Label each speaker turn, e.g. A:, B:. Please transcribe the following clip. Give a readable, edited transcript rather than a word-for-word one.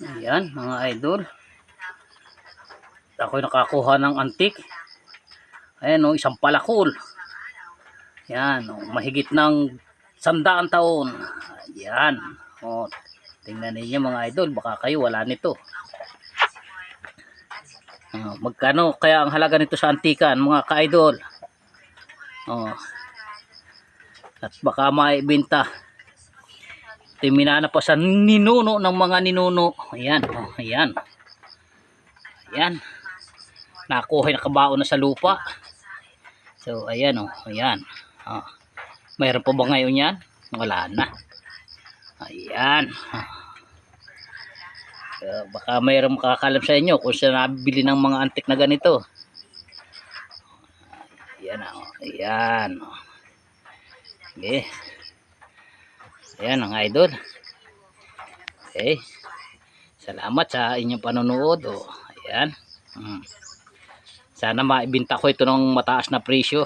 A: Ayan mga idol, ako'y nakakuha ng antik. Ayan o, isang palakol. Ayan o, mahigit ng 100 taon. Ayan o, tingnan ninyo mga idol, baka kayo wala nito. Magkano kaya ang halaga nito sa antikan mga ka-idol? At baka maibenta. Timinana pa sa ninuno ng mga ninuno. Ayan o, ayan. Ayan. Nakuha, nakabaon na sa lupa. So ayan o, ayan. Mayroon pa ba ngayon yan? Wala na. Ayan. Baka mayroon makakalam sa inyo kung saan nabili ng mga antik na ganito. Ayan o, ayan. Okay. Ayan ang idol. Okay. Salamat sa inyong panonood. Ayan. Sana maibenta ko ito ng mataas na presyo.